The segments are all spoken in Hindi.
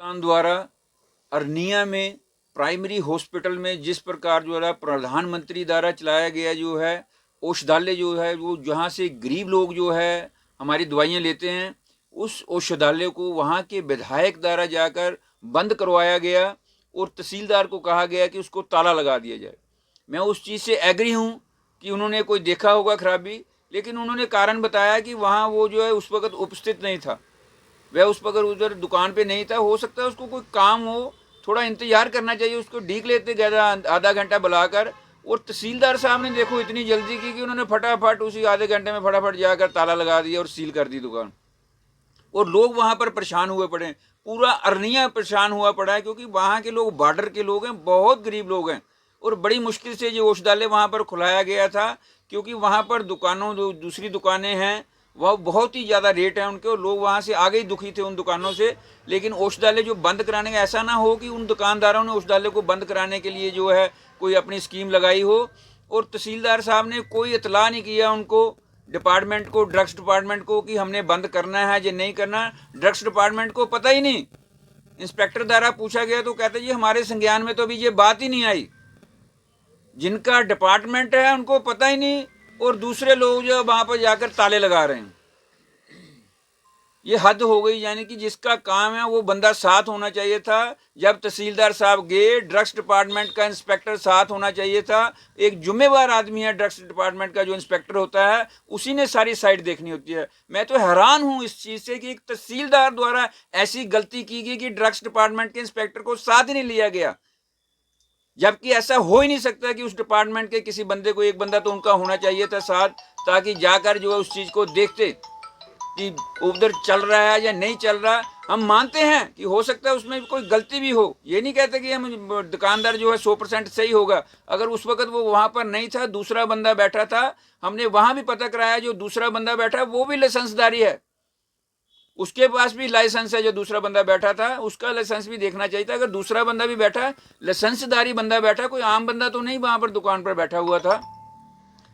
हिंदुस्तान द्वारा अरनिया में प्राइमरी हॉस्पिटल में जिस प्रकार जो है प्रधानमंत्री द्वारा चलाया गया जो है औषधालय जो है, वो जहाँ से गरीब लोग जो है हमारी दवाइयाँ लेते हैं, उस औषधालय को वहाँ के विधायक द्वारा जाकर बंद करवाया गया और तहसीलदार को कहा गया कि उसको ताला लगा दिया जाए। मैं उस चीज़ से एग्री हूँ कि उन्होंने कोई देखा होगा खराबी, लेकिन उन्होंने कारण बताया कि वहाँ वो जो है उस वक्त उपस्थित नहीं था, वह उस वक्त उधर दुकान पे नहीं था। हो सकता है उसको कोई काम हो, थोड़ा इंतजार करना चाहिए, उसको ढीक लेते गया आधा घंटा बुलाकर। और तहसीलदार साहब ने देखो इतनी जल्दी की कि उन्होंने फटाफट उसी आधे घंटे में फटाफट जाकर ताला लगा दिया और सील कर दी दुकान। और लोग वहाँ पर परेशान हुए पड़े, पूरा अरनिया परेशान हुआ पड़ा है, क्योंकि वहाँ के लोग बॉर्डर के लोग हैं, बहुत गरीब लोग हैं। और बड़ी मुश्किल से ये औषधालय वहाँ पर खुलाया गया था, क्योंकि वहाँ पर दुकानों दूसरी दुकानें हैं, वह बहुत ही ज़्यादा रेट है उनके, और लोग वहाँ से आगे ही दुखी थे उन दुकानों से। लेकिन औषधालय जो बंद कराने का, ऐसा ना हो कि उन दुकानदारों ने औषधालय को बंद कराने के लिए जो है कोई अपनी स्कीम लगाई हो। और तहसीलदार साहब ने कोई इतला नहीं किया उनको, डिपार्टमेंट को, ड्रग्स डिपार्टमेंट को, कि हमने बंद करना है या नहीं करना। ड्रग्स डिपार्टमेंट को पता ही नहीं। इंस्पेक्टर द्वारा पूछा गया तो कहते जी हमारे संज्ञान में तो अभी ये बात ही नहीं आई। जिनका डिपार्टमेंट है उनको पता ही नहीं, और दूसरे लोग जो वहां पर जाकर ताले लगा रहे हैं। ये हद हो गई। यानी कि जिसका काम है वो बंदा साथ होना चाहिए था। जब तहसीलदार साहब गए, ड्रग्स डिपार्टमेंट का इंस्पेक्टर साथ होना चाहिए था। एक जिम्मेवार आदमी है ड्रग्स डिपार्टमेंट का जो इंस्पेक्टर होता है, उसी ने सारी साइड देखनी होती है। मैं तो हैरान हूं इस चीज से कि एक तहसीलदार द्वारा ऐसी गलती की गई कि ड्रग्स डिपार्टमेंट के इंस्पेक्टर को साथ ही नहीं लिया गया। जबकि ऐसा हो ही नहीं सकता कि उस डिपार्टमेंट के किसी बंदे को, एक बंदा तो उनका होना चाहिए था साथ, ताकि जाकर जो है उस चीज को देखते कि उधर चल रहा है या नहीं चल रहा। हम मानते हैं कि हो सकता है उसमें कोई गलती भी हो, ये नहीं कहते कि हम दुकानदार जो है 100% सही होगा। अगर उस वक्त वो वहां पर नहीं था, दूसरा बंदा बैठा था, हमने वहां भी पता कराया, जो दूसरा बंदा बैठा वो भी लाइसेंसदारी है, उसके पास भी लाइसेंस है। जो दूसरा बंदा बैठा था उसका लाइसेंस भी देखना चाहिए था। अगर दूसरा बंदा भी बैठा, लाइसेंसदारी बंदा बैठा, कोई आम बंदा तो नहीं वहां पर दुकान पर बैठा हुआ था,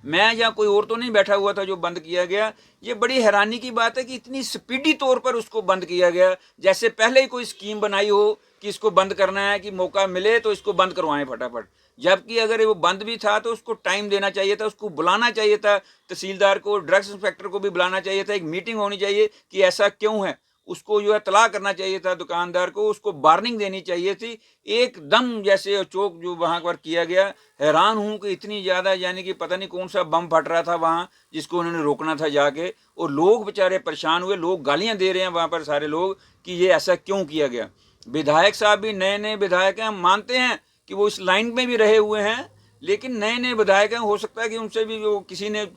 मैं या कोई और तो नहीं बैठा हुआ था जो बंद किया गया। ये बड़ी हैरानी की बात है कि इतनी स्पीडी तौर पर उसको बंद किया गया, जैसे पहले ही कोई स्कीम बनाई हो कि इसको बंद करना है, कि मौका मिले तो इसको बंद करवाएं फटाफट। जबकि अगर वो बंद भी था तो उसको टाइम देना चाहिए था, उसको बुलाना चाहिए था, तहसीलदार को, ड्रग्स इंस्पेक्टर को भी बुलाना चाहिए था, एक मीटिंग होनी चाहिए कि ऐसा क्यों है, उसको जो है तला करना चाहिए था दुकानदार को, उसको वार्निंग देनी चाहिए थी। एकदम जैसे चौक जो वहां पर किया गया। हैरान हूं कि इतनी ज्यादा, यानी कि पता नहीं कौन सा बम फट रहा था वहां जिसको उन्होंने रोकना था जाके, और लोग बेचारे परेशान हुए, लोग गालियां दे रहे हैं वहां पर सारे लोग कि ये ऐसा क्यों किया गया। विधायक साहब भी नए नए विधायक हैं, हम मानते हैं कि वो इस लाइन में भी रहे हुए हैं, लेकिन नए नए विधायक हैं, हो सकता है कि उनसे भी वो किसी ने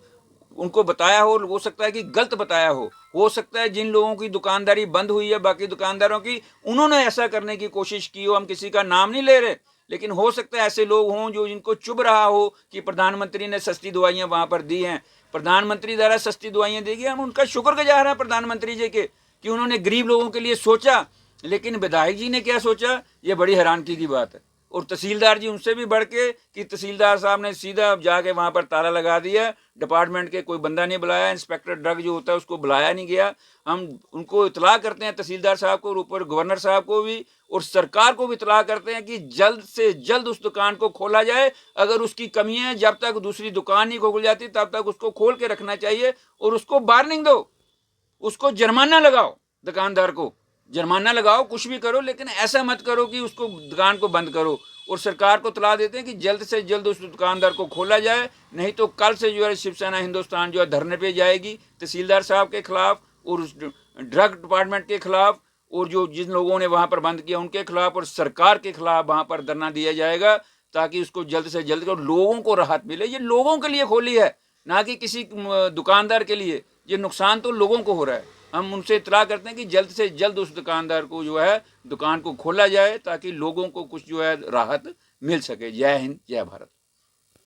उनको बताया हो सकता है कि गलत बताया हो सकता है जिन लोगों की दुकानदारी बंद हुई है, बाकी दुकानदारों की, उन्होंने ऐसा करने की कोशिश की हो। हम किसी का नाम नहीं ले रहे, लेकिन हो सकता है ऐसे लोग हों जो जिनको चुभ रहा हो कि प्रधानमंत्री ने सस्ती दवाइयां वहां पर दी हैं, प्रधानमंत्री द्वारा सस्ती दवाइयां दी गई। हम उनका शुक्रगुजार हैं प्रधानमंत्री जी के कि उन्होंने गरीब लोगों के लिए सोचा। लेकिन विधायक जी ने क्या सोचा, ये बड़ी हैरानगी की बात है। और तहसीलदार जी उनसे भी बढ़ के, कि तहसीलदार साहब ने सीधा जाके वहां पर ताला लगा दिया, डिपार्टमेंट के कोई बंदा नहीं बुलाया, इंस्पेक्टर ड्रग जो होता है उसको बुलाया नहीं गया। हम उनको इतला करते हैं, तहसीलदार साहब को, और ऊपर गवर्नर साहब को भी, और सरकार को भी इतला करते हैं कि जल्द से जल्द उस दुकान को खोला जाए। अगर उसकी कमी है, जब तक दूसरी दुकान नहीं खोल जाती तब तक उसको खोल के रखना चाहिए, और उसको वार्निंग दो, उसको जुर्माना लगाओ, दुकानदार को जुर्माना लगाओ, कुछ भी करो, लेकिन ऐसा मत करो कि उसको दुकान को बंद करो। और सरकार को तला देते हैं कि जल्द से जल्द उस दुकानदार को खोला जाए, नहीं तो कल से जो है शिवसेना हिंदुस्तान जो है धरने पे जाएगी तहसीलदार साहब के खिलाफ, और उस ड्रग डिपार्टमेंट के खिलाफ, और जो जिन लोगों ने वहां पर बंद किया उनके खिलाफ, और सरकार के खिलाफ वहां पर धरना दिया जाएगा, ताकि उसको जल्द से जल्द लोगों को राहत मिले। ये लोगों के लिए खोली है, ना कि किसी दुकानदार के लिए। ये नुकसान तो लोगों को हो रहा है। हम उनसे इतला करते हैं कि जल्द से जल्द उस दुकानदार को जो है दुकान को खोला जाए, ताकि लोगों को कुछ जो है राहत मिल सके। जय हिंद, जय भारत।